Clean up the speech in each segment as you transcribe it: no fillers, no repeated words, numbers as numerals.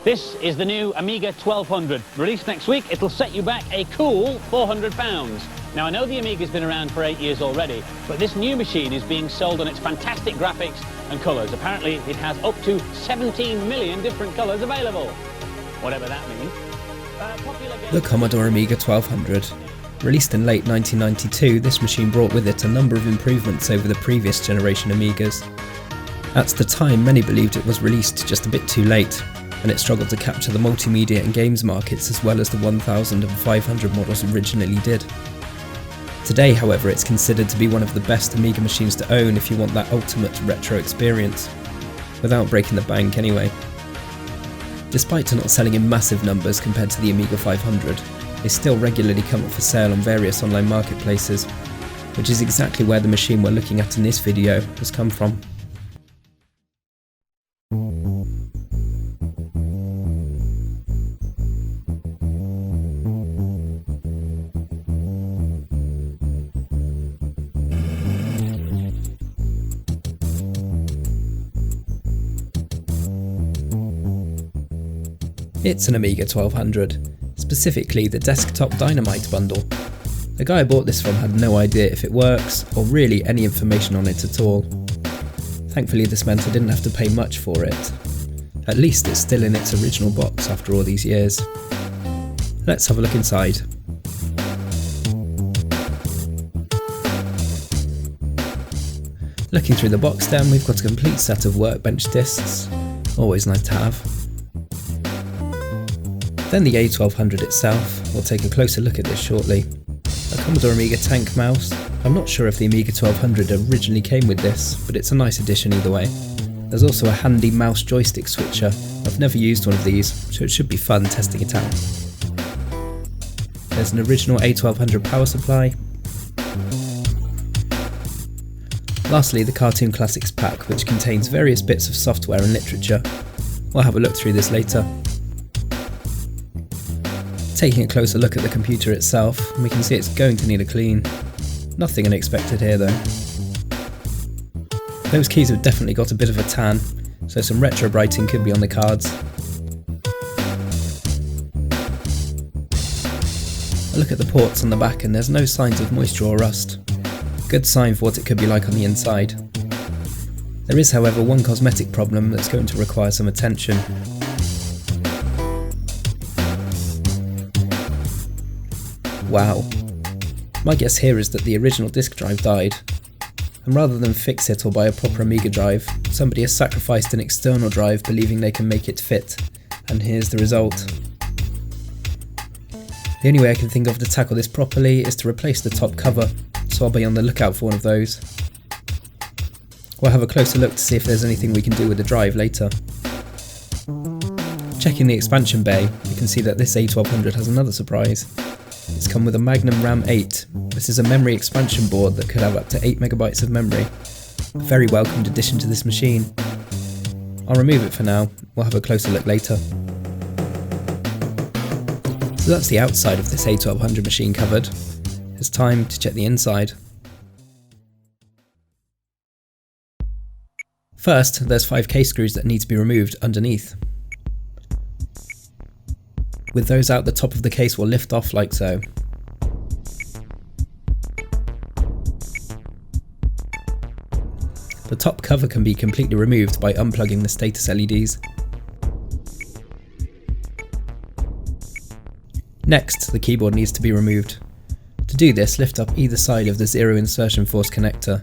This is the new Amiga 1200. Released next week, it'll set you back a cool £400. Now, I know the Amiga's been around for 8 years already, but this new machine is being sold on its fantastic graphics and colours. Apparently, it has up to 17 million different colours available. Whatever that means. The Commodore Amiga 1200. Released in late 1992, this machine brought with it a number of improvements over the previous generation Amigas. At the time, many believed it was released just a bit too late, and it struggled to capture the multimedia and games markets as well as the 1500 models originally did. Today, however, it's considered to be one of the best Amiga machines to own if you want that ultimate retro experience, without breaking the bank anyway. Despite not selling in massive numbers compared to the Amiga 500, they still regularly come up for sale on various online marketplaces, which is exactly where the machine we're looking at in this video has come from. It's an Amiga 1200, specifically the Desktop Dynamite Bundle. The guy I bought this from had no idea if it works, or really any information on it at all. Thankfully this meant I didn't have to pay much for it. At least it's still in its original box after all these years. Let's have a look inside. Looking through the box then, we've got a complete set of workbench discs, always nice to have. Then the A1200 itself. We'll take a closer look at this shortly. A Commodore Amiga tank mouse. I'm not sure if the Amiga 1200 originally came with this, but it's a nice addition either way. There's also a handy mouse joystick switcher. I've never used one of these, so it should be fun testing it out. There's an original A1200 power supply. Lastly, the Cartoon Classics pack, which contains various bits of software and literature. We'll have a look through this later. Taking a closer look at the computer itself, we can see it's going to need a clean. Nothing unexpected here though. Those keys have definitely got a bit of a tan, so some retrobriting could be on the cards. A look at the ports on the back and there's no signs of moisture or rust. Good sign for what it could be like on the inside. There is, however, one cosmetic problem that's going to require some attention. Wow. My guess here is that the original disk drive died, and rather than fix it or buy a proper Amiga drive, somebody has sacrificed an external drive believing they can make it fit, and here's the result. The only way I can think of to tackle this properly is to replace the top cover, so I'll be on the lookout for one of those. We'll have a closer look to see if there's anything we can do with the drive later. Checking the expansion bay, you can see that this A1200 has another surprise. It's come with a Magnum RAM 8. This is a memory expansion board that could have up to 8 megabytes of memory. A very welcomed addition to this machine. I'll remove it for now, we'll have a closer look later. So that's the outside of this A1200 machine covered. It's time to check the inside. First, there's 5 case screws that need to be removed underneath. With those out, the top of the case will lift off like so. The top cover can be completely removed by unplugging the status LEDs. Next, the keyboard needs to be removed. To do this, lift up either side of the zero insertion force connector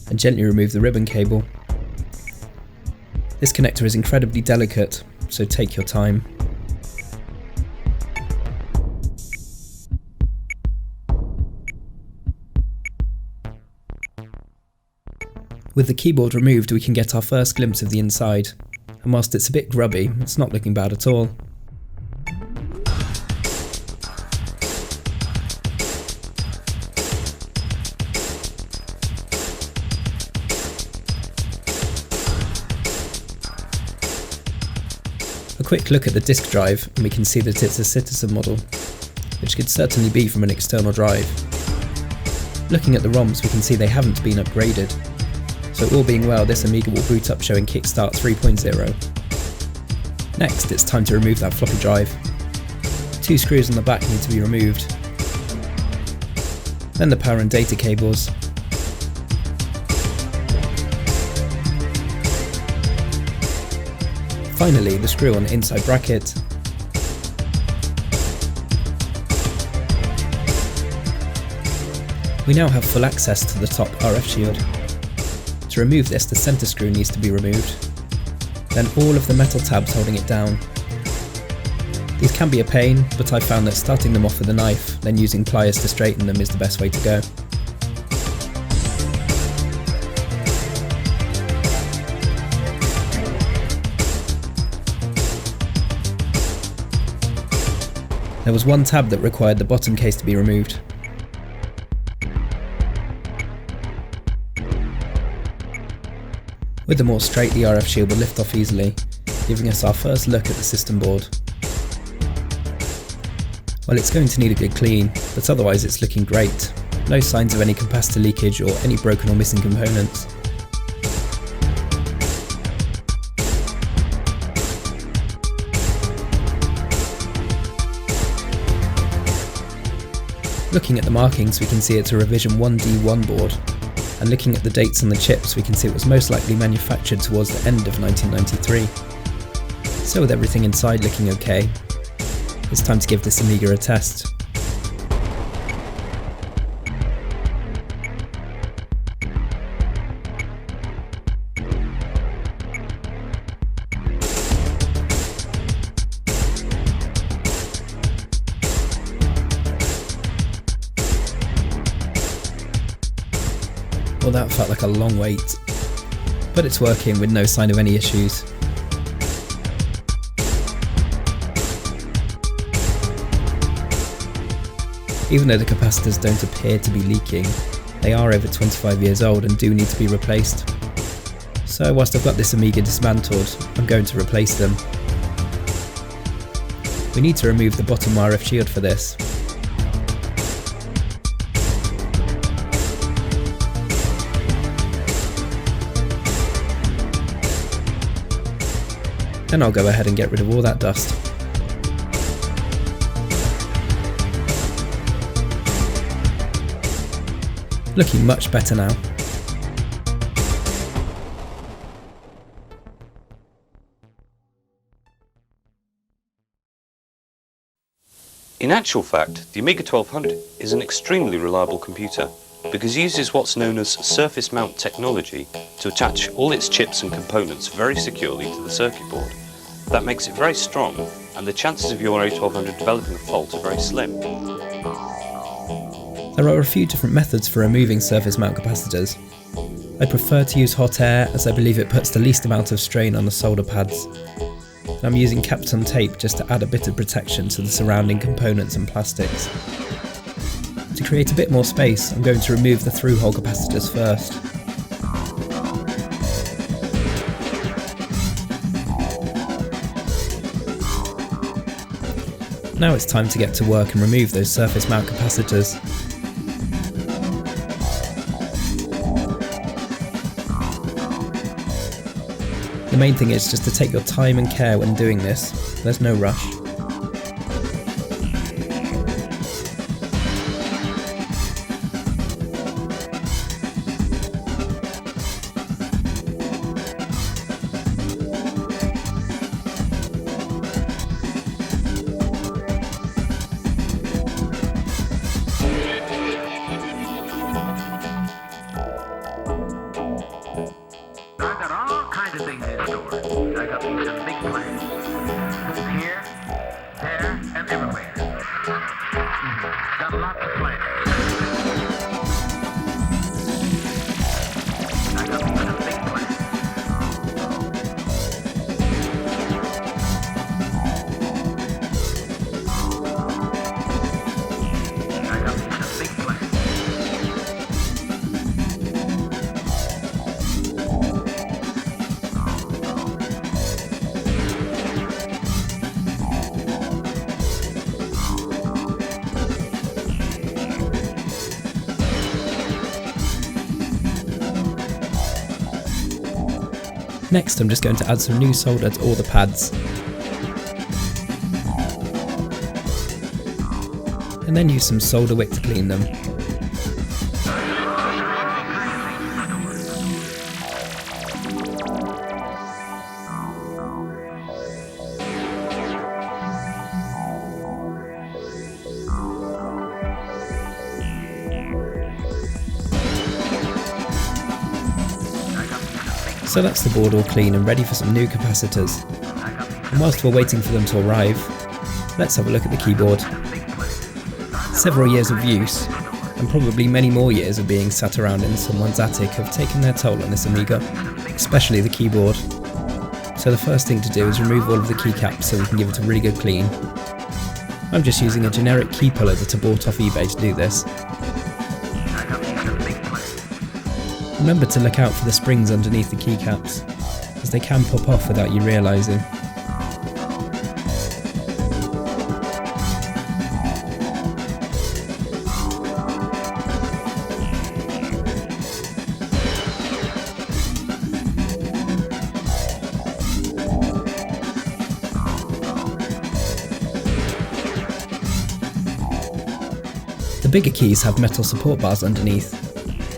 and gently remove the ribbon cable. This connector is incredibly delicate, so take your time. With the keyboard removed, we can get our first glimpse of the inside, and whilst it's a bit grubby, it's not looking bad at all. A quick look at the disk drive, and we can see that it's a Citizen model, which could certainly be from an external drive. Looking at the ROMs, we can see they haven't been upgraded. So all being well, this Amiga will boot up showing Kickstart 3.0. Next, it's time to remove that floppy drive. 2 screws on the back need to be removed. Then the power and data cables. Finally, the screw on the inside bracket. We now have full access to the top RF shield. To remove this, the centre screw needs to be removed. Then all of the metal tabs holding it down. These can be a pain, but I found that starting them off with a knife, then using pliers to straighten them is the best way to go. There was one tab that required the bottom case to be removed. With them all straight, the RF shield will lift off easily, giving us our first look at the system board. Well, it's going to need a good clean, but otherwise it's looking great. No signs of any capacitor leakage or any broken or missing components. Looking at the markings, we can see it's a revision 1D1 board, and looking at the dates on the chips, we can see it was most likely manufactured towards the end of 1993. So with everything inside looking okay, it's time to give this Amiga a test. Well, that felt like a long wait, but it's working with no sign of any issues. Even though the capacitors don't appear to be leaking, they are over 25 years old and do need to be replaced. So whilst I've got this Amiga dismantled, I'm going to replace them. We need to remove the bottom RF shield for this. Then I'll go ahead and get rid of all that dust. Looking much better now. In actual fact, the Amiga 1200 is an extremely reliable computer because it uses what's known as surface mount technology to attach all its chips and components very securely to the circuit board. That makes it very strong, and the chances of your A1200 developing a fault are very slim. There are a few different methods for removing surface mount capacitors. I prefer to use hot air as I believe it puts the least amount of strain on the solder pads. And I'm using Kapton tape just to add a bit of protection to the surrounding components and plastics. To create a bit more space, I'm going to remove the through-hole capacitors first. Now it's time to get to work and remove those surface mount capacitors. The main thing is just to take your time and care when doing this. There's no rush. I got these in big plans. Here, there, and everywhere. Got lots of plans. I got these in big plans. I got these in big plans. Next, I'm just going to add some new solder to all the pads. and then use some solder wick to clean them. So that's the board all clean and ready for some new capacitors. And whilst we're waiting for them to arrive, let's have a look at the keyboard. Several years of use, and probably many more years of being sat around in someone's attic have taken their toll on this Amiga, especially the keyboard. So the first thing to do is remove all of the keycaps so we can give it a really good clean. I'm just using a generic key puller that I bought off eBay to do this. Remember to look out for the springs underneath the keycaps, as they can pop off without you realising. The bigger keys have metal support bars underneath.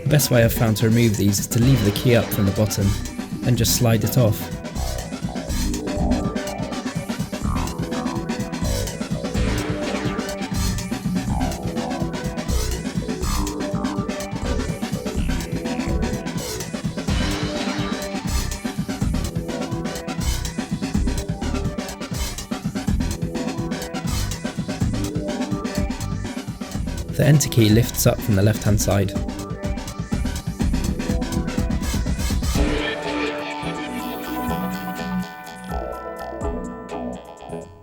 The best way I've found to remove these is to leave the key up from the bottom and just slide it off. The enter key lifts up from the left hand side.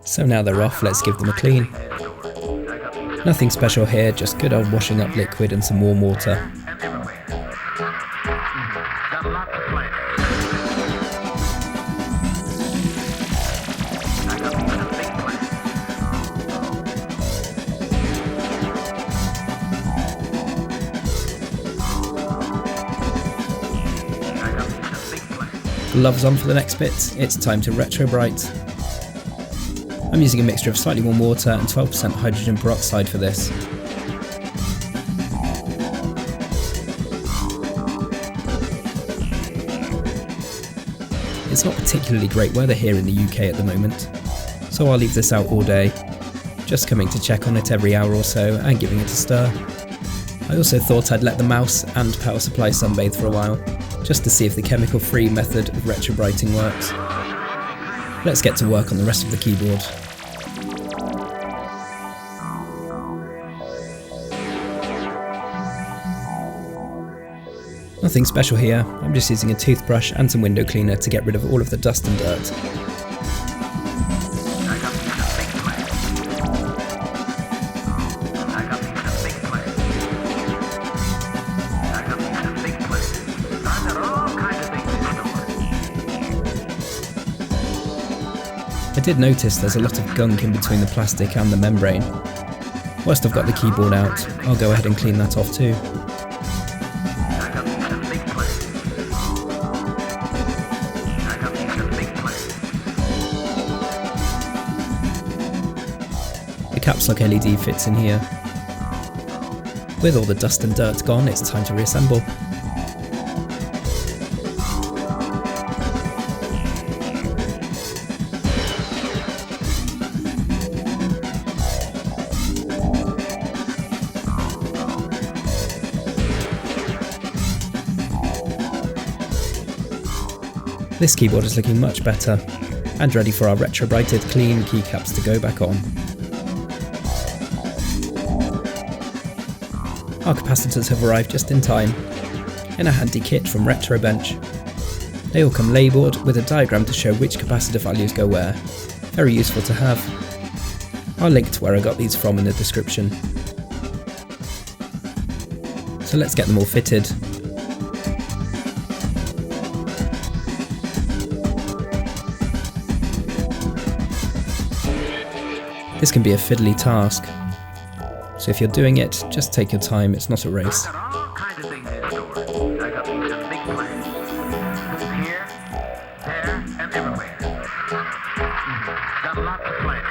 So now they're off, let's give them a clean. Nothing special here, just good old washing up liquid and some warm water. Gloves on for the next bit, it's time to retrobrite. I'm using a mixture of slightly warm water and 12% hydrogen peroxide for this. It's not particularly great weather here in the UK at the moment, so I'll leave this out all day, just coming to check on it every hour or so and giving it a stir. I also thought I'd let the mouse and power supply sunbathe for a while, just to see if the chemical-free method of retrobriting works. Let's get to work on the rest of the keyboard. Nothing special here, I'm just using a toothbrush and some window cleaner to get rid of all of the dust and dirt. I did notice there's a lot of gunk in between the plastic and the membrane. Whilst I've got the keyboard out, I'll go ahead and clean that off too. The caps lock LED fits in here. With all the dust and dirt gone, it's time to reassemble. This keyboard is looking much better, and ready for our retrobrited clean keycaps to go back on. Our capacitors have arrived just in time, in a handy kit from RetroBench. They all come labelled with a diagram to show which capacitor values go where. Very useful to have. I'll link to where I got these from in the description. So let's get them all fitted. This can be a fiddly task, so if you're doing it, just take your time, it's not a race. I've got all kinds of things in store. I got some big plans. Here, there, and everywhere. Got lots of plans.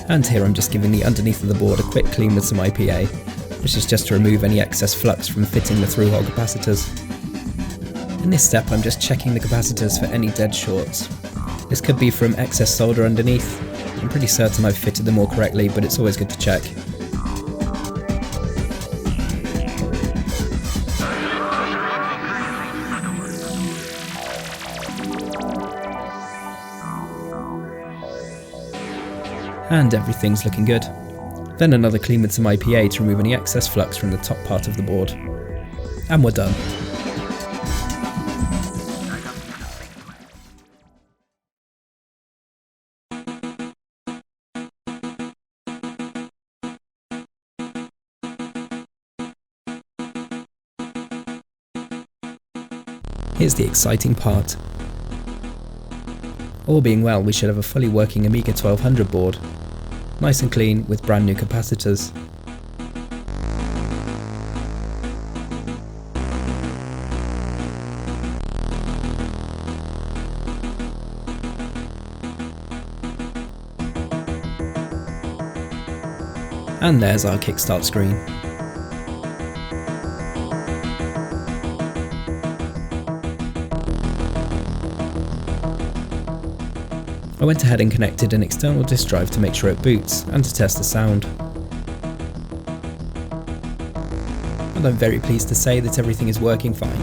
And here I'm just giving the underneath of the board a quick clean with some IPA, which is just to remove any excess flux from fitting the through-hole capacitors. In this step I'm just checking the capacitors for any dead shorts. This could be from excess solder underneath. I'm pretty certain I've fitted them all correctly, but it's always good to check. And everything's looking good. Then another clean with some IPA to remove any excess flux from the top part of the board. And we're done. Here's the exciting part. All being well, we should have a fully working Amiga 1200 board, nice and clean with brand new capacitors. And there's our kickstart screen. I went ahead and connected an external disk drive to make sure it boots and to test the sound. And I'm very pleased to say that everything is working fine.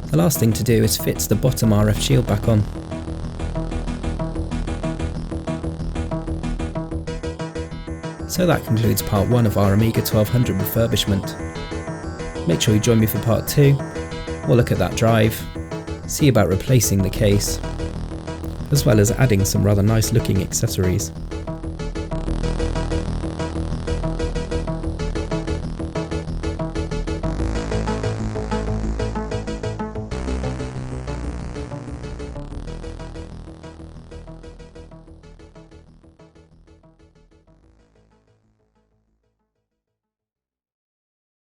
The last thing to do is fit the bottom RF shield back on. So that concludes part 1 of our Amiga 1200 refurbishment. Make sure you join me for part 2. We'll look at that drive, see about replacing the case, as well as adding some rather nice looking accessories.